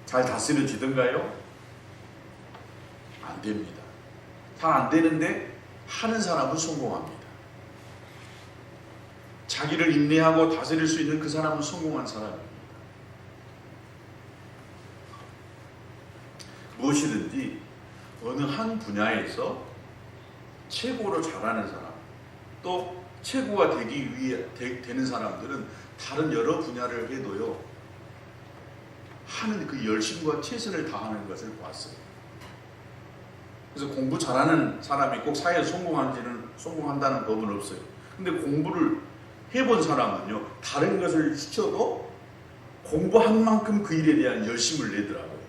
잘 다스려지던가요? 안 됩니다. 잘 안 되는데 하는 사람은 성공합니다. 자기를 인내하고 다스릴 수 있는 그 사람은 성공한 사람입니다. 무엇이든지 어느 한 분야에서 최고로 잘하는 사람, 또 최고가 되기 위해 되는 사람들은 다른 여러 분야를 해도요, 하는 그 열심과 최선을 다하는 것을 보았어요. 그래서 공부 잘하는 사람이 꼭 사회에서 성공한다는 법은 없어요. 근데 공부를 해본 사람은요, 다른 것을 시켜도 공부한 만큼 그 일에 대한 열심을 내더라고요.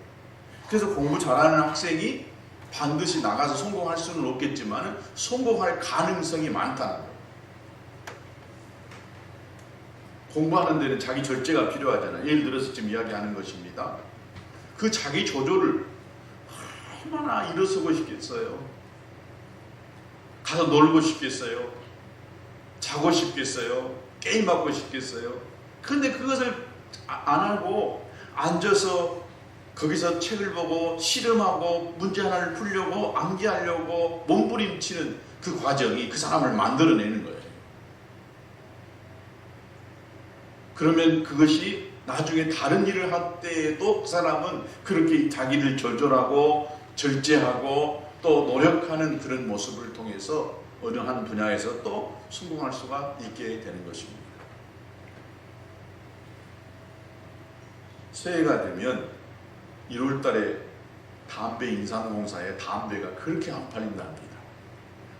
그래서 공부 잘하는 학생이 반드시 나가서 성공할 수는 없겠지만 성공할 가능성이 많다는 거예요. 공부하는 데는 자기 절제가 필요하잖아요. 예를 들어서 지금 이야기하는 것입니다. 그 자기 조절을 얼마나 일어서고 싶겠어요. 가서 놀고 싶겠어요. 자고 싶겠어요. 게임하고 싶겠어요. 그런데 그것을 안 하고 앉아서 거기서 책을 보고 씨름하고 문제 하나를 풀려고 암기하려고 몸부림치는 그 과정이 그 사람을 만들어내는 거예요. 그러면 그것이 나중에 다른 일을 할 때에도 그 사람은 그렇게 자기를 조절하고 절제하고 또 노력하는 그런 모습을 통해서 어느 한 분야에서 또 성공할 수가 있게 되는 것입니다. 새해가 되면 1월 달에 담배 인상공사에 담배가 그렇게 안 팔린답니다.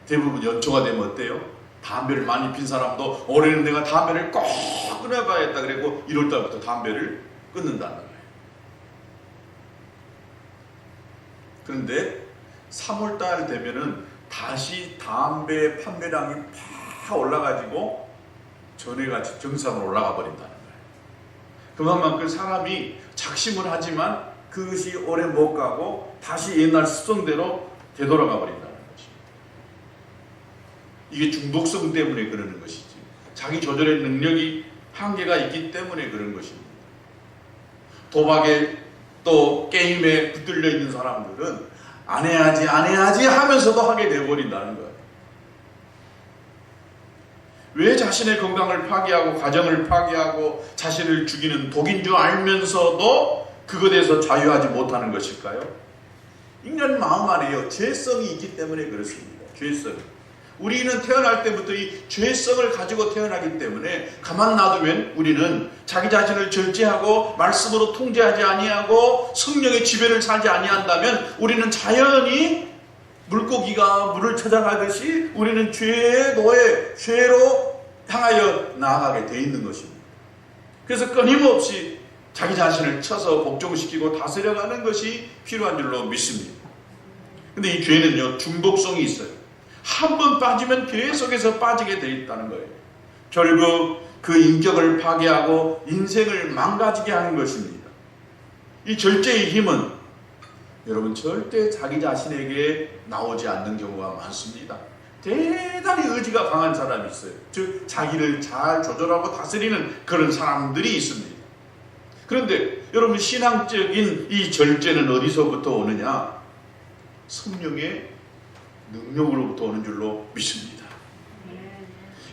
대부분 연초가 되면 어때요? 담배를 많이 핀 사람도 올해는 내가 담배를 꼭 끊어봐야겠다 그리고 1월 달부터 담배를 끊는다는 거예요. 그런데 3월 달 되면은 다시 담배 판매량이 팍 올라가지고 전에같이 정상으로 올라가 버린다는 거예요. 그만큼 사람이 작심을 하지만 그것이 오래 못 가고 다시 옛날 습성대로 되돌아가 버린다는 것입니다. 이게 중독성 때문에 그러는 것이지 자기 조절의 능력이 한계가 있기 때문에 그런 것입니다. 도박에 또 게임에 붙들려 있는 사람들은 안 해야지 하면서도 하게 되어버린다는 거예요. 왜 자신의 건강을 파괴하고 가정을 파괴하고 자신을 죽이는 독인 줄 알면서도 그것에서 자유하지 못하는 것일까요? 인간 마음 안에요. 죄성이 있기 때문에 그렇습니다. 죄성. 우리는 태어날 때부터 이 죄성을 가지고 태어나기 때문에 가만 놔두면 우리는 자기 자신을 절제하고 말씀으로 통제하지 아니하고 성령의 지배를 살지 아니한다면 우리는 자연히 물고기가 물을 찾아가듯이 우리는 죄의 노예, 죄로 향하여 나아가게 돼 있는 것입니다. 그래서 끊임없이 자기 자신을 쳐서 복종시키고 다스려가는 것이 필요한 줄로 믿습니다. 근데 이 죄는요, 중독성이 있어요. 한 번 빠지면 계속해서 빠지게 돼 있다는 거예요. 결국 그 인격을 파괴하고 인생을 망가지게 하는 것입니다. 이 절제의 힘은 여러분 절대 자기 자신에게 나오지 않는 경우가 많습니다. 대단히 의지가 강한 사람이 있어요. 즉 자기를 잘 조절하고 다스리는 그런 사람들이 있습니다. 그런데 여러분 신앙적인 이 절제는 어디서부터 오느냐? 성령의 능력으로부터 오는 줄로 믿습니다.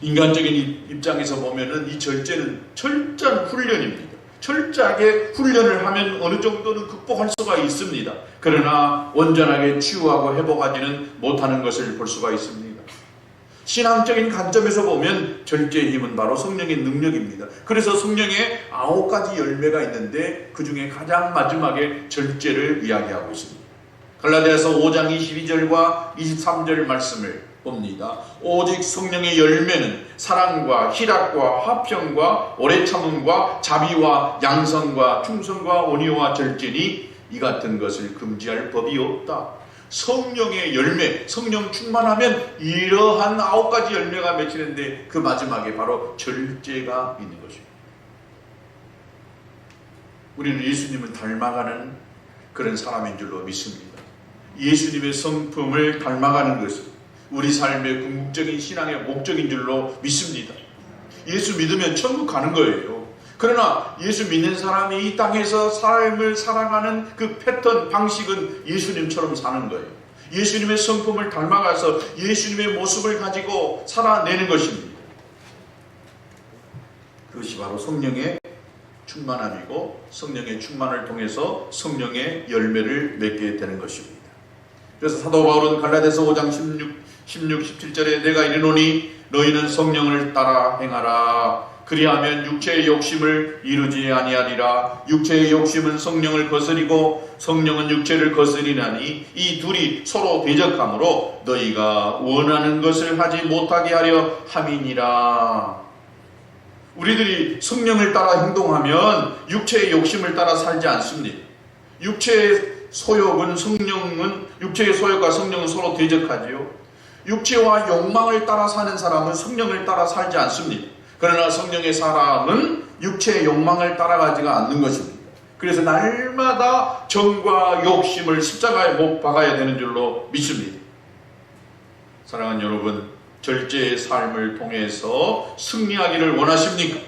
인간적인 입장에서 보면은 이 절제는 철저한 훈련입니다. 철저하게 훈련을 하면 어느 정도는 극복할 수가 있습니다. 그러나 온전하게 치유하고 회복하지는 못하는 것을 볼 수가 있습니다. 신앙적인 관점에서 보면 절제의 힘은 바로 성령의 능력입니다. 그래서 성령의 9가지 열매가 있는데 그 중에 가장 마지막에 절제를 이야기하고 있습니다. 갈라디아서 5장 22절과 23절 말씀을 봅니다. 오직 성령의 열매는 사랑과 희락과 화평과 오래 참음과 자비와 양선과 충성과 온유와 절제니 이 같은 것을 금지할 법이 없다. 성령의 열매, 성령 충만하면 이러한 9가지 열매가 맺히는데 그 마지막에 바로 절제가 있는 것입니다. 우리는 예수님을 닮아가는 그런 사람인 줄로 믿습니다. 예수님의 성품을 닮아가는 것은 우리 삶의 궁극적인 신앙의 목적인 줄로 믿습니다. 예수 믿으면 천국 가는 거예요. 그러나 예수 믿는 사람이 이 땅에서 삶을 살아가는 그 패턴, 방식은 예수님처럼 사는 거예요. 예수님의 성품을 닮아가서 예수님의 모습을 가지고 살아내는 것입니다. 그것이 바로 성령의 충만함이고, 성령의 충만을 통해서 성령의 열매를 맺게 되는 것입니다. 그래서 사도 바울은 갈라디아서 5장 16, 17절에 내가 이르노니 너희는 성령을 따라 행하라. 그리하면 육체의 욕심을 이루지 아니하리라. 육체의 욕심은 성령을 거스리고 성령은 육체를 거스리나니 이 둘이 서로 대적하므로 너희가 원하는 것을 하지 못하게 하려 함이니라. 우리들이 성령을 따라 행동하면 육체의 욕심을 따라 살지 않습니다. 육체의 소욕은 육체의 소욕과 성령은 서로 대적하지요. 육체와 욕망을 따라 사는 사람은 성령을 따라 살지 않습니다. 그러나 성령의 사람은 육체의 욕망을 따라가지가 않는 것입니다. 그래서 날마다 정과 욕심을 십자가에 못 박아야 되는 줄로 믿습니다. 사랑하는 여러분, 절제의 삶을 통해서 승리하기를 원하십니까?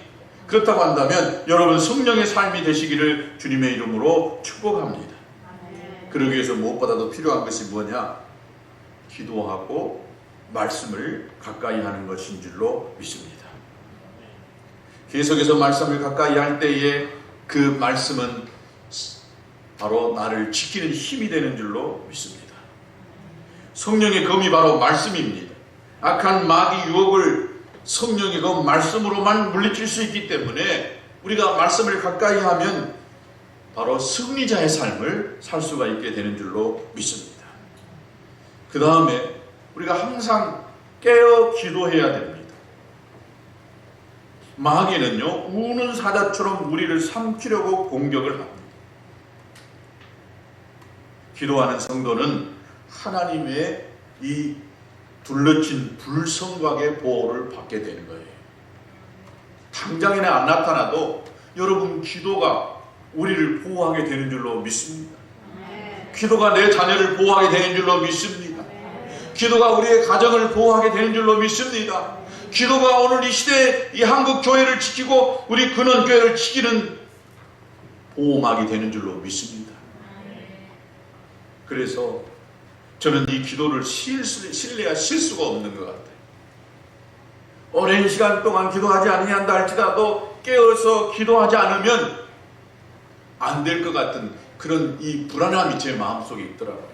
그렇다고 한다면 여러분 성령의 삶이 되시기를 주님의 이름으로 축복합니다. 그러기 위해서 무엇보다도 필요한 것이 뭐냐? 기도하고 말씀을 가까이 하는 것인 줄로 믿습니다. 계속해서 말씀을 가까이 할 때에 그 말씀은 바로 나를 지키는 힘이 되는 줄로 믿습니다. 성령의 검이 바로 말씀입니다. 악한 마귀 유혹을 성령의 검 말씀으로만 물리칠 수 있기 때문에 우리가 말씀을 가까이 하면 바로 승리자의 삶을 살 수가 있게 되는 줄로 믿습니다. 그 다음에 우리가 항상 깨어 기도해야 됩니다. 마귀는요, 우는 사자처럼 우리를 삼키려고 공격을 합니다. 기도하는 성도는 하나님의 이 둘러친 불성곽의 보호를 받게 되는 거예요. 당장에는 안 나타나도 여러분 기도가 우리를 보호하게 되는 줄로 믿습니다. 기도가 내 자녀를 보호하게 되는 줄로 믿습니다. 기도가 우리의 가정을 보호하게 되는 줄로 믿습니다. 기도가 오늘 이 시대 이 한국 교회를 지키고 우리 근원교회를 지키는 보호막이 되는 줄로 믿습니다. 그래서 저는 이 기도를 신뢰할 수가 없는 것 같아요. 오랜 시간 동안 기도하지 아니한다 할지라도 깨어서 기도하지 않으면 안 될 것 같은 그런 이 불안함이 제 마음속에 있더라고요.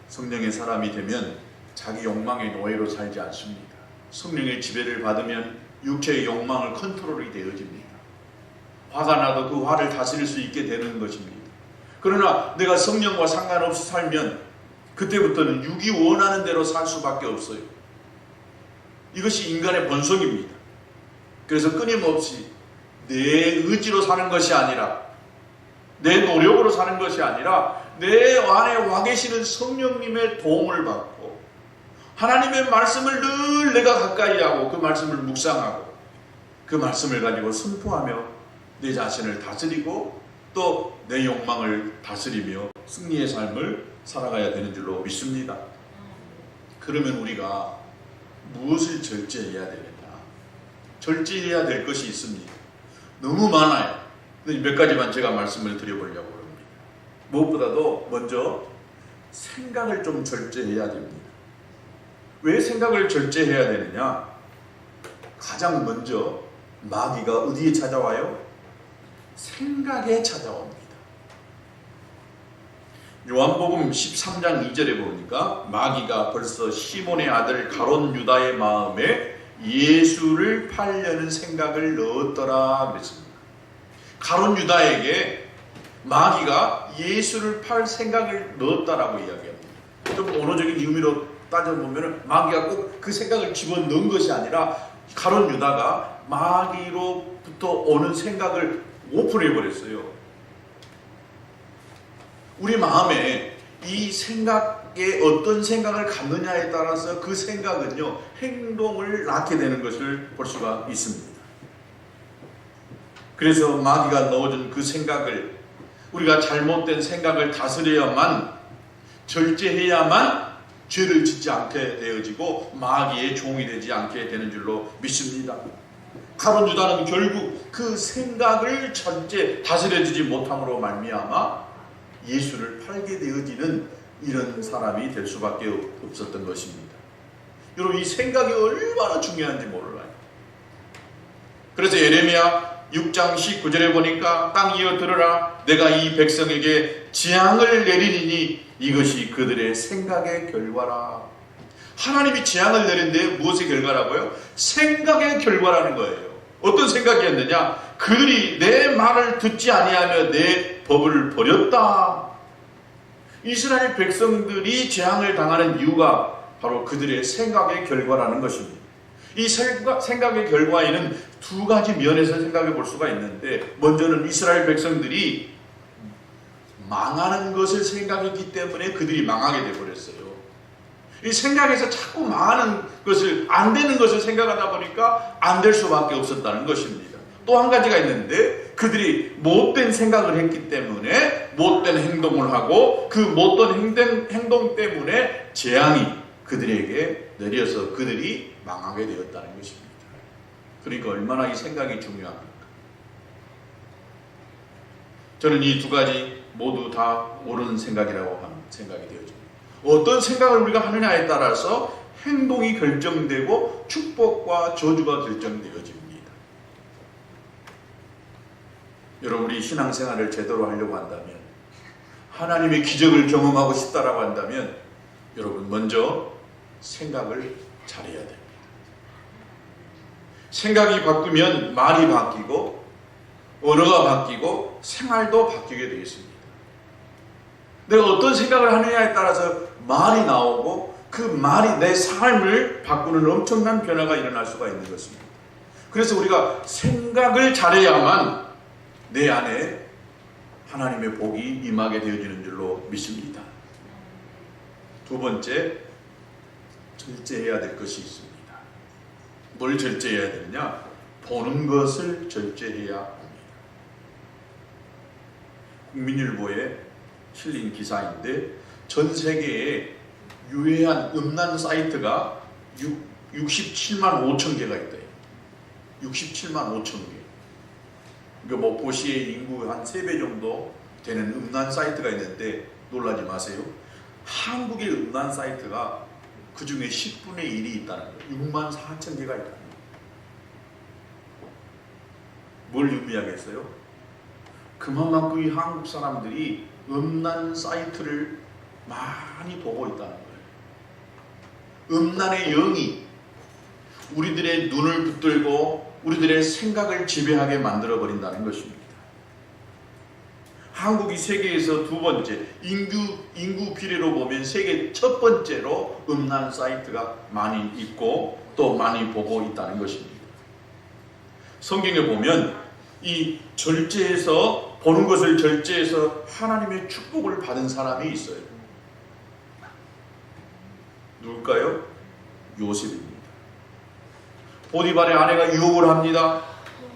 성령의 사람이 되면 자기 욕망의 노예로 살지 않습니다. 성령의 지배를 받으면 육체의 욕망을 컨트롤이 되어집니다. 화가 나도 그 화를 다스릴 수 있게 되는 것입니다. 그러나 내가 성령과 상관없이 살면 그때부터는 육이 원하는 대로 살 수밖에 없어요. 이것이 인간의 본성입니다. 그래서 끊임없이 내 의지로 사는 것이 아니라 내 노력으로 사는 것이 아니라 내 안에 와 계시는 성령님의 도움을 받고 하나님의 말씀을 늘 내가 가까이 하고 그 말씀을 묵상하고 그 말씀을 가지고 선포하며 내 자신을 다스리고 또 내 욕망을 다스리며 승리의 삶을 살아가야 되는 줄로 믿습니다. 그러면 우리가 무엇을 절제해야 되느냐? 절제해야 될 것이 있습니다. 너무 많아요. 몇 가지만 제가 말씀을 드려보려고 합니다. 무엇보다도 먼저 생각을 좀 절제해야 됩니다. 왜 생각을 절제해야 되느냐? 가장 먼저 마귀가 어디에 찾아와요? 생각에 찾아옵니다. 요한복음 13장 2절에 보니까 마귀가 벌써 시몬의 아들 가롯 유다의 마음에 예수를 팔려는 생각을 넣었더라 그랬습니다. 가롯 유다에게 마귀가 예수를 팔 생각을 넣었다라고 이야기합니다. 좀 언어적인 의미로 따져보면 마귀가 꼭 그 생각을 집어넣은 것이 아니라 가롯 유다가 마귀로부터 오는 생각을 오픈해버렸어요. 우리 마음에 이 생각에 어떤 생각을 갖느냐에 따라서 그 생각은요 행동을 낳게 되는 것을 볼 수가 있습니다. 그래서 마귀가 넣어준 그 생각을 우리가 잘못된 생각을 다스려야만 절제해야만 죄를 짓지 않게 되어지고 마귀의 종이 되지 않게 되는 줄로 믿습니다. 가룟 유다는 결국 그 생각을 절제 다스려지지 못함으로 말미암아 예수를 팔게 되어지는 이런 사람이 될 수밖에 없었던 것입니다. 여러분, 이 생각이 얼마나 중요한지 몰라요. 그래서 예레미야 6장 19절에 보니까 땅이여 들으라, 내가 이 백성에게 재앙을 내리니 이것이 그들의 생각의 결과라. 하나님이 재앙을 내린데 무엇의 결과라고요? 생각의 결과라는 거예요. 어떤 생각이었느냐? 그들이 내 말을 듣지 아니하며 내 법을 버렸다. 이스라엘 백성들이 재앙을 당하는 이유가 바로 그들의 생각의 결과라는 것입니다. 이 생각의 결과에는 두 가지 면에서 생각해 볼 수가 있는데, 먼저는 이스라엘 백성들이 망하는 것을 생각했기 때문에 그들이 망하게 되어버렸어요. 이 생각에서 자꾸 망하는 것을, 안 되는 것을 생각하다 보니까 안 될 수밖에 없었다는 것입니다. 또 한 가지가 있는데, 그들이 못된 생각을 했기 때문에 못된 행동을 하고 그 못된 행동 때문에 재앙이 그들에게 내려서 그들이 망하게 되었다는 것입니다. 그러니까 얼마나 이 생각이 중요합니까? 저는 이 두 가지 모두 다 옳은 생각이라고 하는 생각이 되어집니다. 어떤 생각을 우리가 하느냐에 따라서 행동이 결정되고 축복과 저주가 결정되어집니다. 여러분이 신앙생활을 제대로 하려고 한다면, 하나님의 기적을 경험하고 싶다라고 한다면, 여러분 먼저 생각을 잘해야 됩니다. 생각이 바뀌면 말이 바뀌고 언어가 바뀌고 생활도 바뀌게 되겠습니다. 내가 어떤 생각을 하느냐에 따라서 말이 나오고 그 말이 내 삶을 바꾸는 엄청난 변화가 일어날 수가 있는 것입니다. 그래서 우리가 생각을 잘해야만 내 안에 하나님의 복이 임하게 되어지는 줄로 믿습니다. 두 번째, 절제해야 될 것이 있습니다. 뭘 절제해야 되느냐? 보는 것을 절제해야 합니다. 국민일보에 실린 기사인데, 전 세계에 유해한 음란 사이트가 67만 5천 개가 있대요. 67만 5천 개. 그러니까 뭐 도시의 인구 한 3배 정도 되는 음란 사이트가 있는데, 놀라지 마세요. 한국의 음란 사이트가 그 중에 10분의 1이 있다는 거예요. 6만 4천 개가 있다는 거예요. 뭘 의미하겠어요? 그만큼 이 한국 사람들이 음란 사이트를 많이 보고 있다는 거예요. 음란의 영이 우리들의 눈을 붙들고 우리들의 생각을 지배하게 만들어버린다는 것입니다. 한국이 세계에서 두 번째, 인구 비례로 보면 세계 첫 번째로 음란 사이트가 많이 있고 또 많이 보고 있다는 것입니다. 성경에 보면 이 절제해서, 보는 것을 절제해서 하나님의 축복을 받은 사람이 있어요. 누굴까요? 요셉입니다. 보디발의 아내가 유혹을 합니다.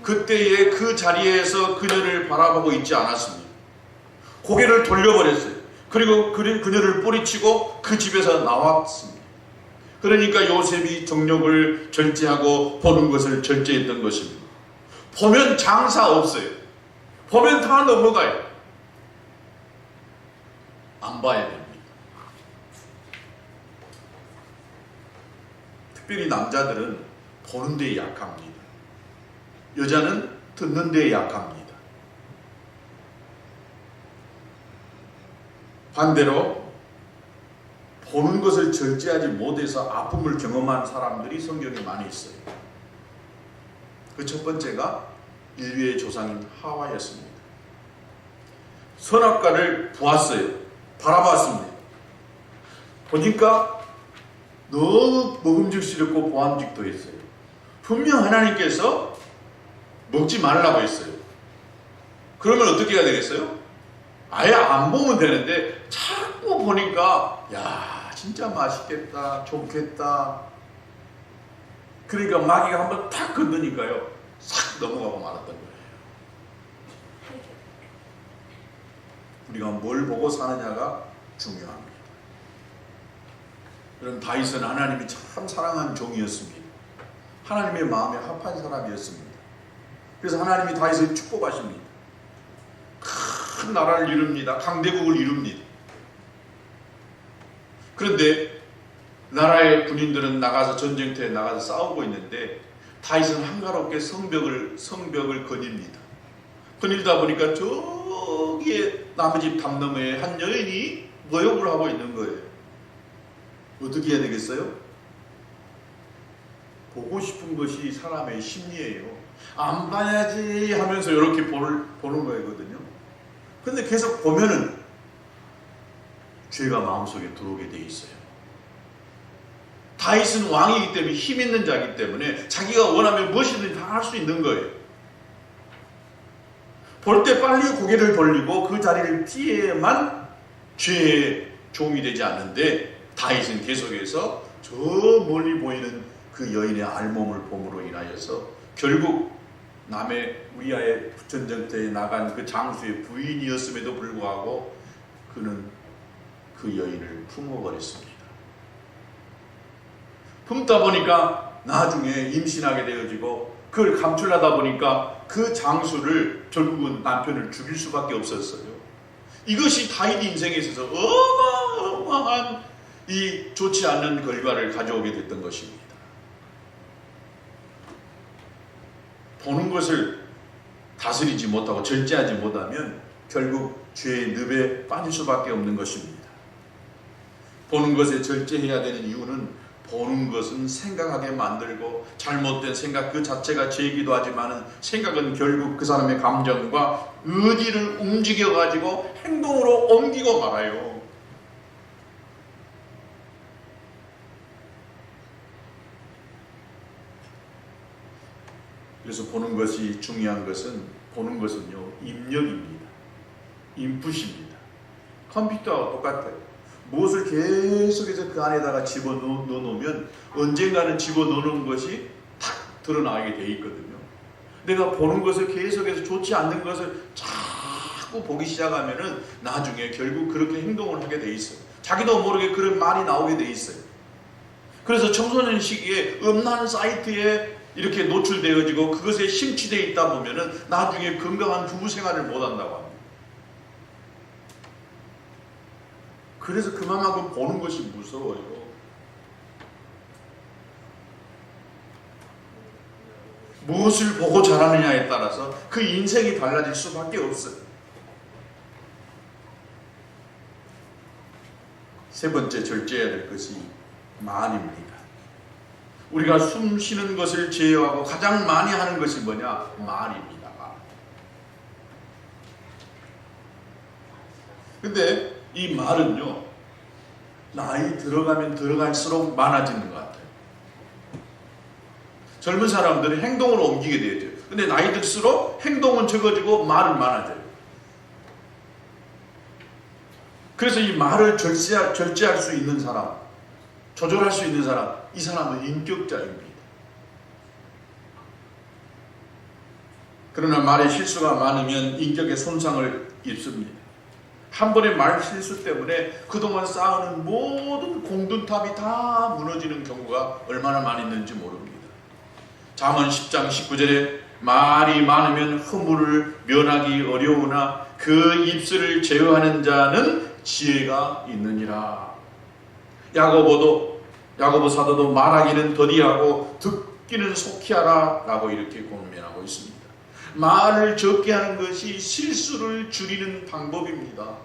그때에 그 자리에서 그녀를 바라보고 있지 않았습니다. 고개를 돌려버렸어요. 그리고 그녀를 뿌리치고 그 집에서 나왔습니다. 그러니까 요셉이 정욕을 절제하고 보는 것을 절제했던 것입니다. 보면 장사 없어요. 보면 다 넘어가요. 안 봐야 됩니다. 특별히 남자들은 보는 데에 약합니다. 여자는 듣는 데에 약합니다. 반대로 보는 것을 절제하지 못해서 아픔을 경험한 사람들이 성경에 많이 있어요. 그 첫 번째가 인류의 조상인 하와였습니다. 선악과를 보았어요. 바라봤습니다. 보니까 너무 먹음직스럽고 보암직도 했어요. 분명 하나님께서 먹지 말라고 했어요. 그러면 어떻게 해야 되겠어요? 아예 안 보면 되는데 자꾸 보니까 야, 진짜 맛있겠다, 좋겠다. 그러니까 마귀가 한번 탁 건드니까요, 싹 넘어가고 말았던 거예요. 우리가 뭘 보고 사느냐가 중요합니다. 그럼 다윗은 하나님이 참 사랑한 종이었습니다. 하나님의 마음에 합한 사람이었습니다. 그래서 하나님이 다윗을 축복하십니다. 큰 나라를 이룹니다. 강대국을 이룹니다. 그런데 나라의 군인들은 나가서 전쟁터에 나가서 싸우고 있는데 다윗은 한가롭게 성벽을 거닙니다. 거닐다 보니까 저기에 남의 집 담 너머에 한 여인이 모욕을 하고 있는 거예요. 어떻게 해야 되겠어요? 보고 싶은 것이 사람의 심리예요. 안 봐야지 하면서 이렇게 보는 거거든요. 근데 계속 보면은 죄가 마음속에 들어오게 돼 있어요. 다윗은 왕이기 때문에 힘 있는 자이기 때문에 자기가 원하면 무엇이든지 다 할 수 있는 거예요. 볼 때 빨리 고개를 돌리고 그 자리를 피해야만 죄의 종이 되지 않는데 다윗은 계속해서 저 멀리 보이는 그 여인의 알몸을 봄으로 인하여서 결국 남의 우리아의 전쟁터에 나간 그 장수의 부인이었음에도 불구하고 그는 그 여인을 품어버렸습니다. 품다 보니까 나중에 임신하게 되어지고 그걸 감출하다 보니까 그 장수를 결국은 남편을 죽일 수밖에 없었어요. 이것이 다윗 인생에 있어서 어마어마한 이 좋지 않는 결과를 가져오게 됐던 것입니다. 보는 것을 다스리지 못하고 절제하지 못하면 결국 죄의 늪에 빠질 수밖에 없는 것입니다. 보는 것에 절제해야 되는 이유는 보는 것은 생각하게 만들고 잘못된 생각 그 자체가 죄이기도 하지만 생각은 결국 그 사람의 감정과 의지를 움직여가지고 행동으로 옮기고 말아요. 그래서 보는 것이 중요한 것은 보는 것은요 입력입니다. 인풋입니다. 컴퓨터와 똑같아요. 무엇을 계속해서 그 안에다가 집어넣으면 언젠가는 집어넣는 것이 탁 드러나게 돼 있거든요. 내가 보는 것을 계속해서 좋지 않는 것을 자꾸 보기 시작하면은 나중에 결국 그렇게 행동을 하게 돼 있어요. 자기도 모르게 그런 말이 나오게 돼 있어요. 그래서 청소년 시기에 음란 사이트에 이렇게 노출되어지고 그것에 심취되어 있다 보면은 나중에 건강한 부부 생활을 못 한다고 합니다. 그래서 그만큼 보는 것이 무서워요. 무엇을 보고 자라느냐에 따라서 그 인생이 달라질 수밖에 없어요. 세 번째 절제해야 될 것이 말입니다. 우리가 숨 쉬는 것을 제어하고 가장 많이 하는 것이 뭐냐? 말입니다. 근데 이 말은요 나이 들어가면 들어갈수록 많아지는 것 같아요. 젊은 사람들은 행동으로 옮기게 되죠. 근데 나이 들수록 행동은 적어지고 말은 많아져요. 그래서 이 말을 절제할 수 있는 사람, 조절할 수 있는 사람, 이 사람은 인격자입니다. 그러나 말에 실수가 많으면 인격에 손상을 입습니다. 한 번의 말 실수 때문에 그동안 쌓아놓은 모든 공든탑이 다 무너지는 경우가 얼마나 많이 있는지 모릅니다. 잠언 10장 19절에 말이 많으면 허물을 면하기 어려우나 그 입술을 제어하는 자는 지혜가 있느니라. 야고보 사도도 말하기는 더디하고 듣기는 속히 하라 라고 이렇게 권면하고 있습니다. 말을 적게 하는 것이 실수를 줄이는 방법입니다.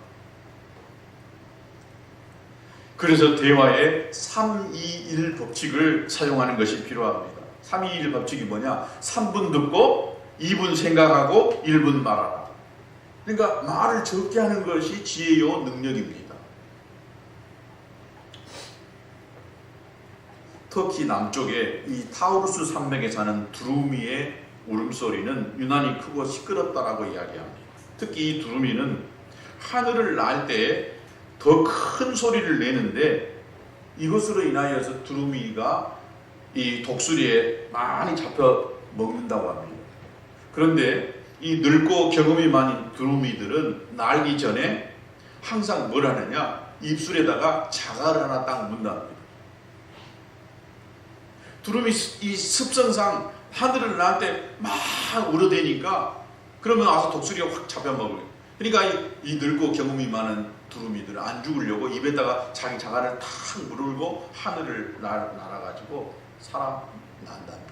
그래서 대화에 3-2-1 법칙을 사용하는 것이 필요합니다. 3-2-1 법칙이 뭐냐? 3분 듣고 2분 생각하고 1분 말하라. 그러니까 말을 적게 하는 것이 지혜요 능력입니다. 터키 남쪽에 이 타우루스 산맥에 사는 두루미의 울음소리는 유난히 크고 시끄럽다라고 이야기합니다. 특히 이 두루미는 하늘을 날 때 더 큰 소리를 내는데 이것으로 인하여서 두루미가 이 독수리에 많이 잡혀 먹는다고 합니다. 그런데 이 늙고 경험이 많은 두루미들은 날기 전에 항상 뭘 하느냐? 입술에다가 자갈을 하나 딱 문답니다. 두루미 이 습성상 하늘을 나한테 막 우러대니까 그러면 와서 독수리가 확 잡아먹어요. 그러니까 이 늙고 경험이 많은 두루미들은 안 죽으려고 입에다가 자기 자갈을 탁 물고 하늘을 날아가지고 살아난답니다.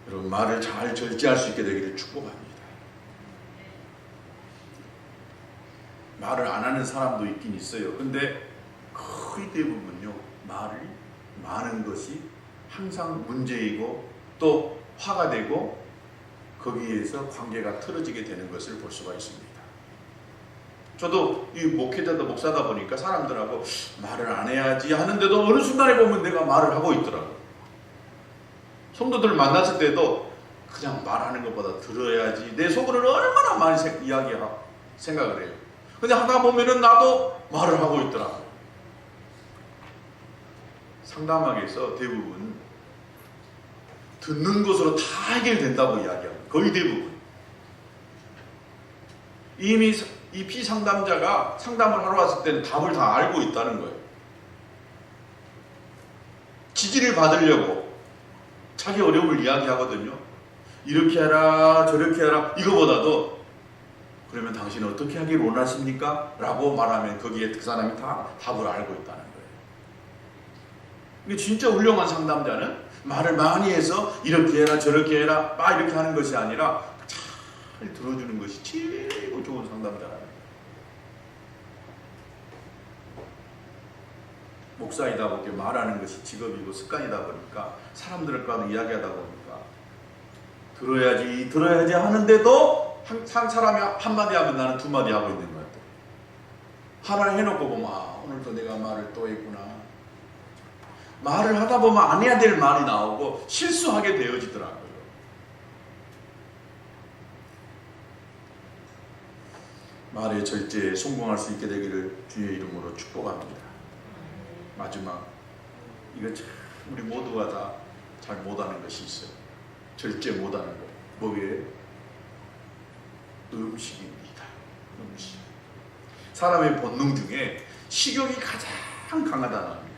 여러분, 말을 잘 절제할 수 있게 되기를 축복합니다. 말을 안 하는 사람도 있긴 있어요. 근데 거의 대부분요, 말이 많은 것이 항상 문제이고 또 화가 되고 거기에서 관계가 틀어지게 되는 것을 볼 수가 있습니다. 저도 이 목회자다 목사다 보니까 사람들하고 말을 안 해야지 하는데도 어느 순간에 보면 내가 말을 하고 있더라고요. 성도들 만났을 때도 그냥 말하는 것보다 들어야지, 내 속으로는 얼마나 많이 이야기하고 생각을 해요. 근데 하다 보면은 나도 말을 하고 있더라고요. 상담학에서 대부분 듣는 것으로 다 해결된다고 이야기합니다. 거의 대부분. 이미 이 피상담자가 상담을 하러 왔을 때는 답을 다 알고 있다는 거예요. 지지를 받으려고 자기 어려움을 이야기하거든요. 이렇게 하라 저렇게 하라, 이거보다도 그러면 당신은 어떻게 하길 원하십니까? 라고 말하면 거기에 그 사람이 다 답을 알고 있다는 거예요. 이게 진짜 훌륭한 상담자는 말을 많이 해서 이렇게 해라 저렇게 해라 막 이렇게 하는 것이 아니라 잘 들어주는 것이 최고 좋은 상담자라는 거예요. 목사이다 보니까 말하는 것이 직업이고 습관이다 보니까 사람들과도 이야기하다 보니까 들어야지 하는데도 한 사람이 한마디 하면 나는 두 마디 하고 있는 것 같아요. 하나 해놓고 보면 오늘도 내가 말을 또 했구나. 말을 하다 보면 안 해야 될 말이 나오고 실수하게 되어지더라고요. 말의 절제에 성공할 수 있게 되기를 주의 이름으로 축복합니다. 마지막, 이거 참 우리 모두가 다 잘 못하는 것이 있어요. 절제 못하는 거. 뭐예요? 음식입니다. 음식. 사람의 본능 중에 식욕이 가장 강하다는 겁니다.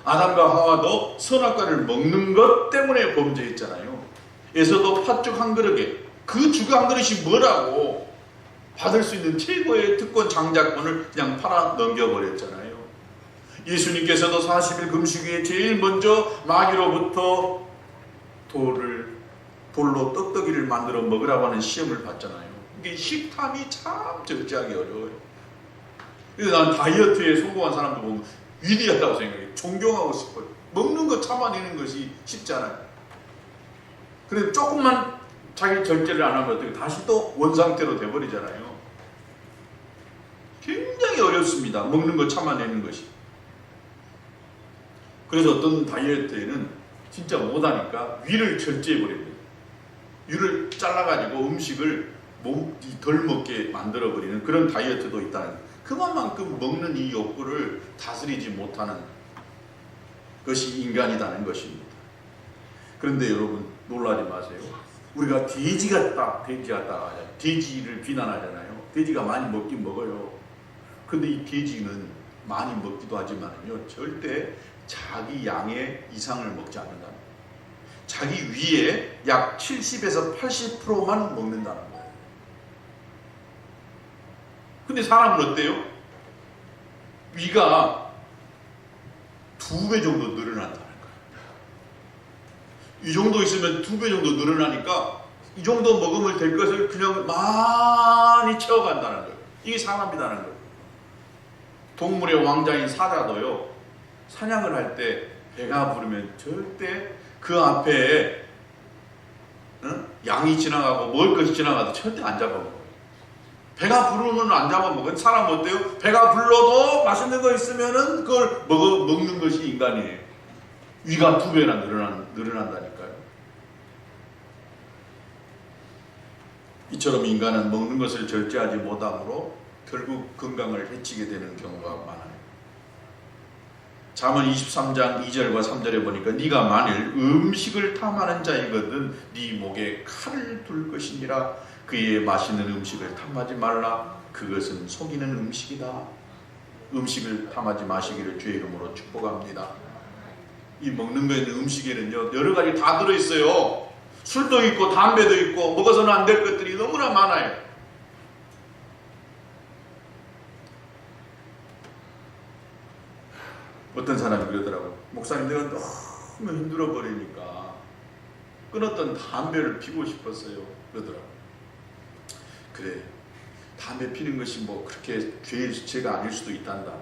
아담과 하와도 선악과를 먹는 것 때문에 범죄했잖아요. 에서도 팥죽 한 그릇에 그 죽 한 그릇이 뭐라고 받을 수 있는 최고의 특권 장자권을 그냥 팔아 넘겨버렸잖아요. 예수님께서도 40일 금식 후에 제일 먼저 마귀로부터 돌로 떡떡이를 만들어 먹으라고 하는 시험을 받잖아요. 이게 식탐이 참 절제하기 어려워요. 그래서 난 다이어트에 성공한 사람들 보면 위대하다고 생각해요. 존경하고 싶어요. 먹는 거 참아내는 것이 쉽지 않아요. 그래서 조금만 자기 절제를 안 하면 어떻게 다시 또 원상태로 돼버리잖아요. 굉장히 어렵습니다. 먹는 거 참아내는 것이. 그래서 어떤 다이어트에는 진짜 못하니까 위를 절제해버립니다. 위를 잘라가지고 음식을 덜 먹게 만들어버리는 그런 다이어트도 있다는 거예요. 그만큼 먹는 이 욕구를 다스리지 못하는 것이 인간이라는 것입니다. 그런데 여러분 놀라지 마세요. 우리가 돼지 같다 돼지를 비난하잖아요. 돼지가 많이 먹긴 먹어요. 근데 이 돼지는 많이 먹기도 하지만요, 절대 자기 양의 이상을 먹지 않는다. 자기 위에 약 70에서 80%만 먹는다는 거예요. 근데 사람은 어때요? 위가 2배 정도 늘어난다는 거예요. 이 정도 있으면 2배 정도 늘어나니까 이 정도 먹으면 될 것을 그냥 많이 채워간다는 거예요. 이게 사람이라는 거예요. 동물의 왕자인 사자도요, 사냥을 할 때 배가 부르면 절대 그 앞에 양이 지나가고 먹을 것이 지나가도 절대 안 잡아먹어요. 배가 부르면 안 잡아먹어요. 사람은 어때요? 배가 불러도 맛있는 거 있으면은 그걸 먹는 것이 인간이에요. 위가 2배나 늘어난다니까요. 이처럼 인간은 먹는 것을 절제하지 못함으로 결국 건강을 해치게 되는 경우가 많아요. 잠언 23장 2절과 3절에 보니까 네가 만일 음식을 탐하는 자이거든 네 목에 칼을 둘 것이니라. 그의 맛있는 음식을 탐하지 말라. 그것은 속이는 음식이다. 음식을 탐하지 마시기를 주의 이름으로 축복합니다. 이 먹는 거에는 음식에는요 여러 가지 다 들어있어요. 술도 있고 담배도 있고 먹어서는 안 될 것들이 너무나 많아요. 어떤 사람이 그러더라고요. 목사님, 내가 너무 힘들어 버리니까 끊었던 담배를 피고 싶었어요. 그러더라고요. 그래, 담배 피는 것이 뭐 그렇게 죄가 아닐 수도 있단다.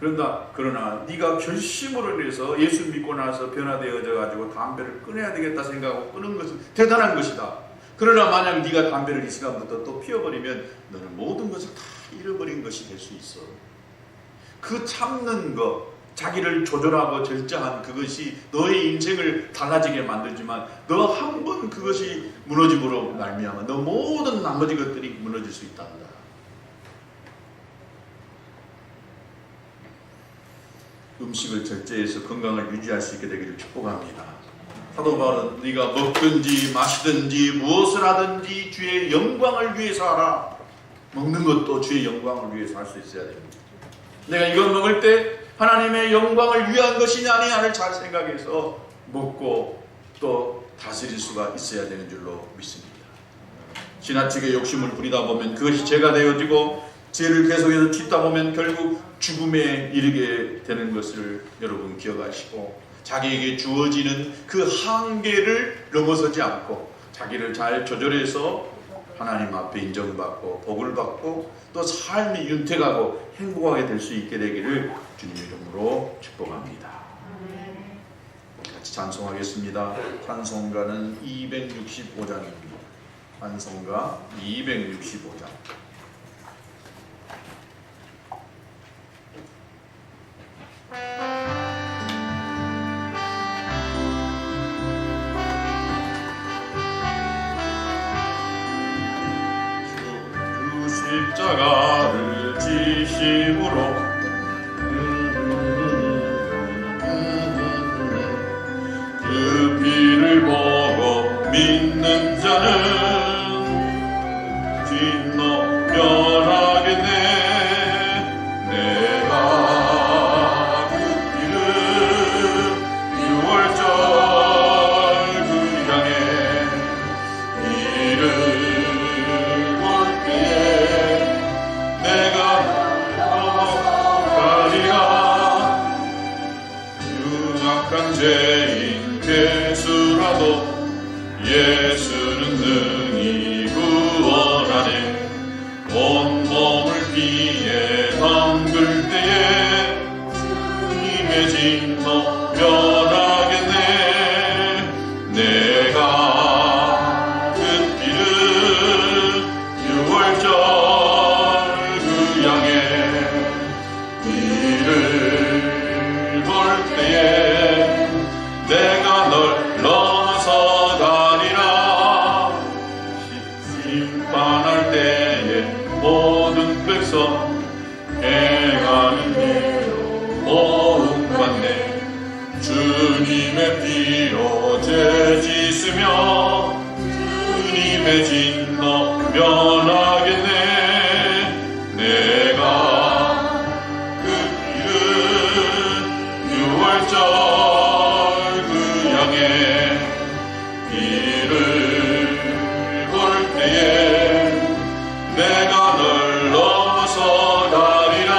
그러나 네가 결심으로 해서 예수 믿고 나서 변화되어져 가지고 담배를 끊어야 되겠다 생각하고 끊은 것은 대단한 것이다. 그러나 만약 네가 담배를 이 시간부터 또 피워버리면 너는 모든 것을 다 잃어버린 것이 될 수 있어. 그 참는 것, 자기를 조절하고 절제한 그것이 너의 인생을 달라지게 만들지만 너 한 번 그것이 무너짐으로 말미암아 너 모든 나머지 것들이 무너질 수 있단다. 음식을 절제해서 건강을 유지할 수 있게 되기를 축복합니다. 사도 바울은 네가 먹든지 마시든지 무엇을 하든지 주의 영광을 위해서 하라. 먹는 것도 주의 영광을 위해서 할 수 있어야 됩니다. 내가 이걸 먹을 때 하나님의 영광을 위한 것이냐 아니냐를 잘 생각해서 먹고 또 다스릴 수가 있어야 되는 줄로 믿습니다. 지나치게 욕심을 부리다 보면 그것이 죄가 되어지고 죄를 계속해서 짓다 보면 결국 죽음에 이르게 되는 것을 여러분 기억하시고 자기에게 주어지는 그 한계를 넘어서지 않고 자기를 잘 조절해서 하나님 앞에 인정받고 복을 받고 또 삶이 윤택하고 행복하게 될 수 있게 되기를 주님 이름으로 축복합니다. 같이 찬송하겠습니다. 찬송가는 265장입니다. 찬송가 265장. 주 십자가를 지심으로 그 피를 보고 믿는 자는 진노 면하겠네. 죄인 괴수라도 예수는 능히 구원하네. 온몸을 피에 담글 때에 주님의 진노 면하겠네. 내가 그 피를 유월절 그 양의 피를 볼 때에 내가 널 넘어서 가리라. 심판할 때에 모든 백성 행하는 일로 보응받네. 주님의 피로 죄 짓으며 주님의 진노 면하겠네. 내가 그 피를 유월절 이를 볼 때에 내가 널 넘어서 가리라.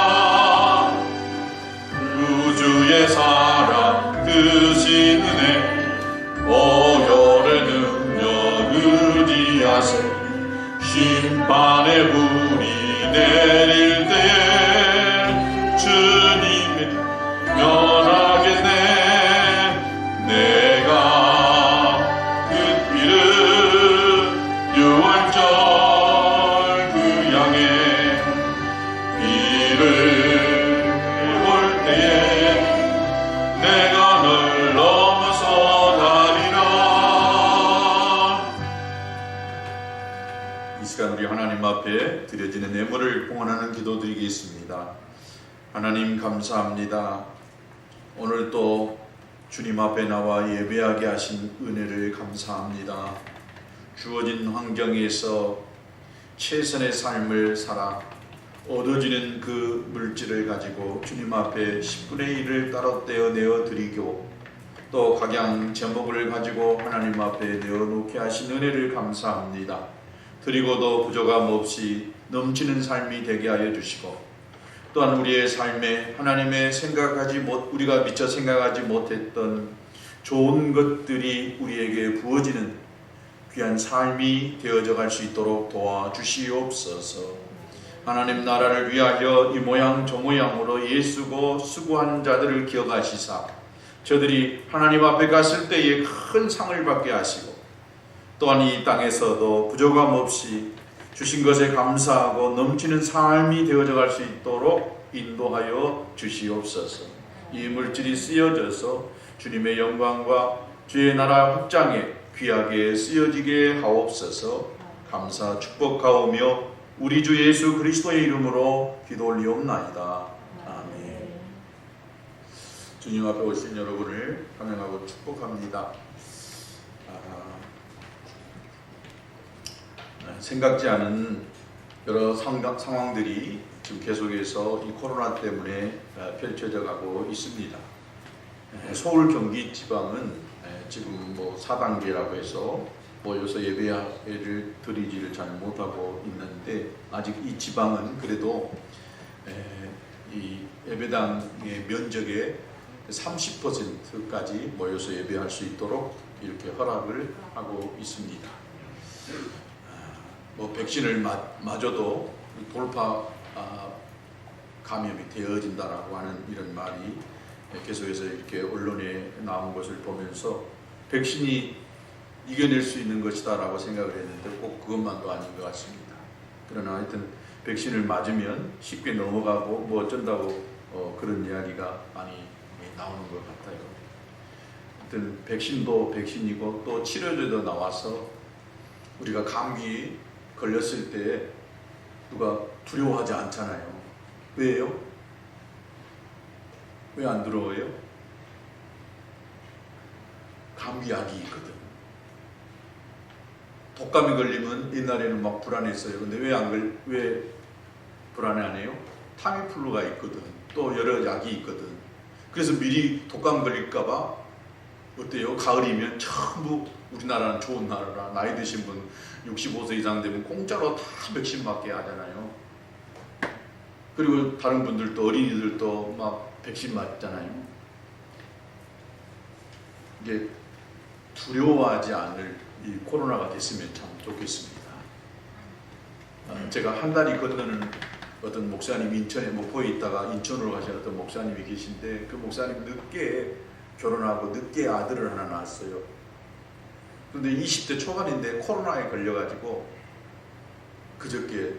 우주의 사랑 크신 은혜 오열의 능력 의지하세. 심판의 불이 내릴 때에 주님의 면하겠네. 앞에 드려지는 예물을 봉헌하는 기도 드리겠습니다. 하나님 감사합니다. 오늘 또 주님 앞에 나와 예배하게 하신 은혜를 감사합니다. 주어진 환경에서 최선의 삶을 살아 얻어지는 그 물질을 가지고 주님 앞에 10분의 1을 따로 떼어내어 드리고 또 각양 제목을 가지고 하나님 앞에 내어놓게 하신 은혜를 감사합니다. 드리고도 부족함 없이 넘치는 삶이 되게 하여 주시고 또한 우리의 삶에 하나님의 우리가 미처 생각하지 못했던 좋은 것들이 우리에게 부어지는 귀한 삶이 되어져 갈 수 있도록 도와주시옵소서. 하나님 나라를 위하여 이 모양 저 모양으로 애쓰고 수고한 자들을 기억하시사 저들이 하나님 앞에 갔을 때에 큰 상을 받게 하시고 또한 이 땅에서도 부족함 없이 주신 것에 감사하고 넘치는 삶이 되어져 갈 수 있도록 인도하여 주시옵소서. 이 물질이 쓰여져서 주님의 영광과 주의 나라 확장에 귀하게 쓰여지게 하옵소서. 감사 축복하오며 우리 주 예수 그리스도의 이름으로 기도 올리옵나이다. 아멘. 주님 앞에 오신 여러분을 환영하고 축복합니다. 생각지 않은 여러 상황들이 지금 계속해서 이 코로나 때문에 펼쳐져 가고 있습니다. 서울 경기 지방은 지금 4단계라고 해서 모여서 예배를 드리지를 잘 못하고 있는데 아직 이 지방은 그래도 이 예배당의 면적의 30%까지 모여서 예배할 수 있도록 이렇게 허락을 하고 있습니다. 백신을 맞아도 돌파 감염이 되어진다라고 하는 이런 말이 계속해서 이렇게 언론에 나온 것을 보면서 백신이 이겨낼 수 있는 것이다 라고 생각을 했는데 꼭 그것만도 아닌 것 같습니다. 그러나 하여튼 백신을 맞으면 쉽게 넘어가고 어쩐다고 그런 이야기가 많이 나오는 것 같아요. 하여튼 백신도 백신이고 또 치료제도 나와서 우리가 감기 걸렸을 때 누가 두려워하지 않잖아요. 왜요? 왜 안 두려워요? 감기약이 있거든. 독감이 걸리면 옛날에는 막 불안했어요. 근데 왜 불안해 안 해요? 타미플루가 있거든. 또 여러 약이 있거든. 그래서 미리 독감 걸릴까봐 어때요? 가을이면 전부 우리나라는 좋은 나라라 나이 드신 분 65세 이상 되면 공짜로 다 백신 맞게 하잖아요. 그리고 다른 분들도 어린이들도 막 백신 맞잖아요. 이게 두려워하지 않을 이 코로나가 됐으면 참 좋겠습니다. 제가 한 달이 건너는 어떤 목사님 인천에 목포에 있다가 인천으로 가신 어떤 목사님이 계신데 그 목사님 늦게 결혼하고 늦게 아들을 하나 낳았어요. 그런데 20대 초반인데 코로나에 걸려가지고 그저께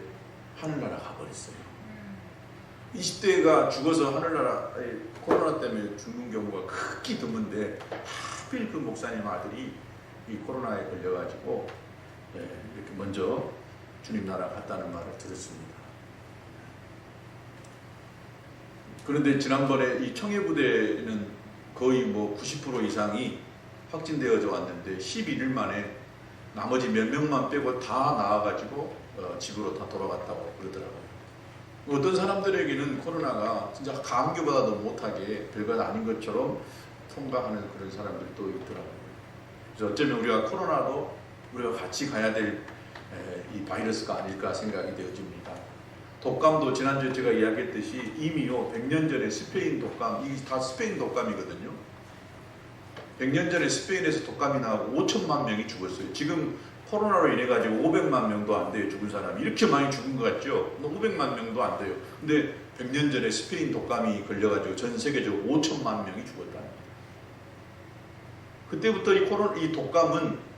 하늘나라 가버렸어요. 20대가 죽어서 하늘나라에 코로나 때문에 죽는 경우가 극히 드문데 하필 그 목사님 아들이 이 코로나에 걸려가지고 이렇게 먼저 주님 나라 갔다는 말을 들었습니다. 그런데 지난번에 이 청해부대는 거의 90% 이상이 확진되어져 왔는데 11일 만에 나머지 몇 명만 빼고 다 나와가지고 집으로 다 돌아갔다고 그러더라고요. 어떤 사람들에게는 코로나가 진짜 감기보다도 못하게 별것 아닌 것처럼 통과하는 그런 사람들도 있더라고요. 그래서 어쩌면 우리가 코로나도 우리가 같이 가야 될 이 바이러스가 아닐까 생각이 되어집니다. 독감도 지난주에 제가 이야기했듯이 이미요 100년 전에 스페인 독감, 이게 다 스페인 독감이거든요. 100년 전에 스페인에서 독감이 나고 5천만 명이 죽었어요. 지금 코로나로 인해 가지고 500만 명도 안 돼요. 죽은 사람이. 이렇게 많이 죽은 것 같죠? 500만 명도 안 돼요. 근데 100년 전에 스페인 독감이 걸려가지고 전 세계적으로 5천만 명이 죽었다. 그때부터 이 독감은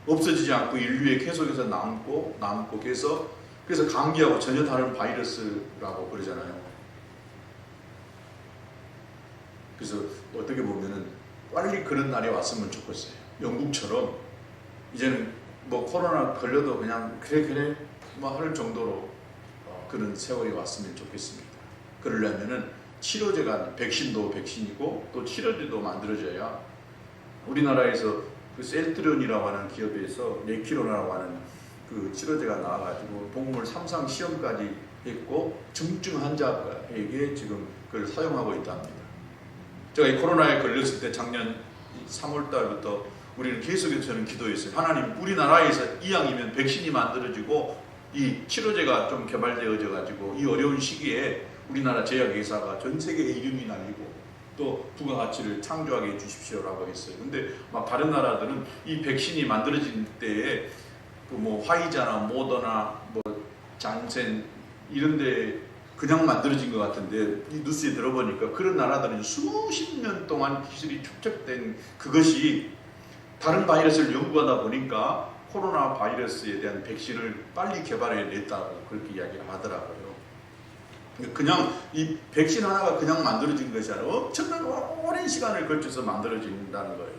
없어지지 않고 인류에 계속해서 남고 그래서 감기하고 전혀 다른 바이러스라고 그러잖아요. 그래서 어떻게 보면은 빨리 그런 날이 왔으면 좋겠어요. 영국처럼 이제는 코로나 걸려도 그냥 그래 할 정도로 그런 세월이 왔으면 좋겠습니다. 그러려면은 치료제가 백신도 백신이고 또 치료제도 만들어져야 우리나라에서 그 셀트론이라고 하는 기업에서 네키로라고 하는 그 치료제가 나와가지고 동물 3상 시험까지 했고 중증 환자에게 지금 그걸 사용하고 있답니다. 제가 이 코로나에 걸렸을 때 작년 3월 달부터 우리는 계속해서 저는 기도했어요. 하나님, 우리나라에서 이왕이면 백신이 만들어지고 이 치료제가 좀 개발되어져 가지고 이 어려운 시기에 우리나라 제약회사가 전 세계에 이름이 날리고 또 부가가치를 창조하게 해주십시오라고 했어요. 근데 막 다른 나라들은 이 백신이 만들어진 때에 그 뭐 화이자나 모더나 뭐 잔센 이런데 그냥 만들어진 것 같은데 이 뉴스에 들어보니까 그런 나라들은 수십 년 동안 기술이 축적된 그것이 다른 바이러스를 연구하다 보니까 코로나 바이러스에 대한 백신을 빨리 개발해냈다고 그렇게 이야기를 하더라고요. 그냥 이 백신 하나가 그냥 만들어진 것이 아니라 엄청난 오랜 시간을 걸쳐서 만들어진다는 거예요.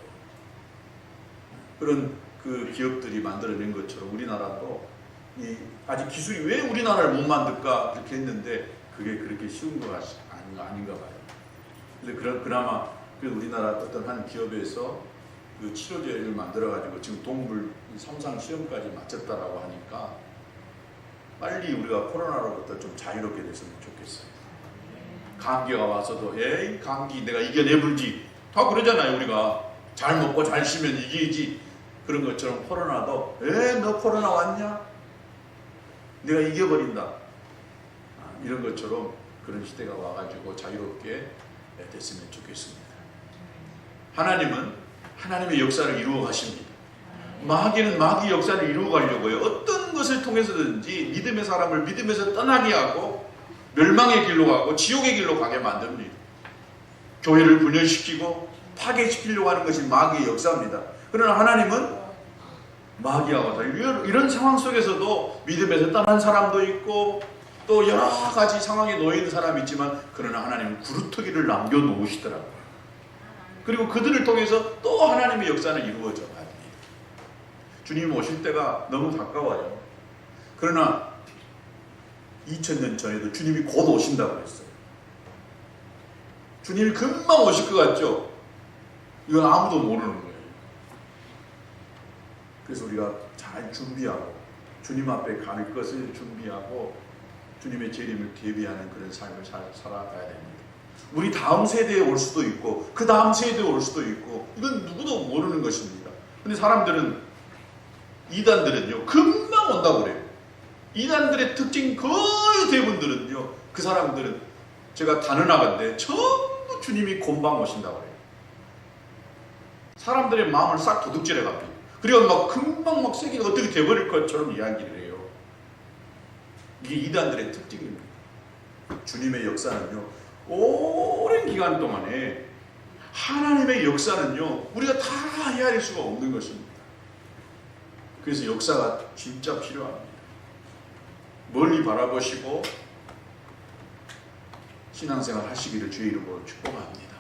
그런 그 기업들이 만들어낸 것처럼 우리나라도 이 아직 기술이 왜 우리나라를 못 만들까 그렇게 했는데 그게 그렇게 쉬운 거 아닌가 봐요. 근데 그나마 우리나라 어떤 한 기업에서 그 치료제를 만들어가지고 지금 동물 임상 시험까지 마쳤다라고 하니까 빨리 우리가 코로나로부터 좀 자유롭게 됐으면 좋겠어요. 감기가 와서도 에이 감기 내가 이겨내불지 다 그러잖아요. 우리가 잘 먹고 잘 쉬면 이기지 그런 것처럼 코로나도 에이 너 코로나 왔냐? 내가 이겨버린다. 이런 것처럼 그런 시대가 와가지고 자유롭게 됐으면 좋겠습니다. 하나님은 하나님의 역사를 이루어 가십니다. 마귀는 마귀 역사를 이루어 가려고요. 어떤 것을 통해서든지 믿음의 사람을 믿음에서 떠나게 하고 멸망의 길로 가고 지옥의 길로 가게 만듭니다. 교회를 분열시키고 파괴시키려고 하는 것이 마귀의 역사입니다. 그러나 하나님은 마귀하고 달리 이런 상황 속에서도 믿음에서 떠난 사람도 있고 또 여러 가지 상황에 놓여 있는 사람이 있지만 그러나 하나님은 구루터기를 남겨놓으시더라고요. 그리고 그들을 통해서 또 하나님의 역사는 이루어져 갑니다. 주님 오실 때가 너무 가까워요. 그러나 2000년 전에도 주님이 곧 오신다고 했어요. 주님이 금방 오실 것 같죠? 이건 아무도 모르는 거예요. 그래서 우리가 잘 준비하고 주님 앞에 갈 것을 준비하고 주님의 재림을 대비하는 그런 삶을 살아가야 됩니다. 우리 다음 세대에 올 수도 있고 그 다음 세대에 올 수도 있고 이건 누구도 모르는 것입니다. 근데 이단들은요 금방 온다고 그래요. 이단들의 특징 거의 대부분들은요 그 사람들은 제가 단언하건대 전부 주님이 곤방 오신다고 그래요. 사람들의 마음을 싹 도둑질해 갑니다. 그리고 막 금방 막 세계가 어떻게 돼버릴 것처럼 이야기를 해요. 이게 이단들의 특징입니다. 주님의 역사는요 오랜 기간 동안에 하나님의 역사는요 우리가 다 헤아릴 수가 없는 것입니다. 그래서 역사가 진짜 필요합니다. 멀리 바라보시고 신앙생활 하시기를 주의 이름으로 축복합니다.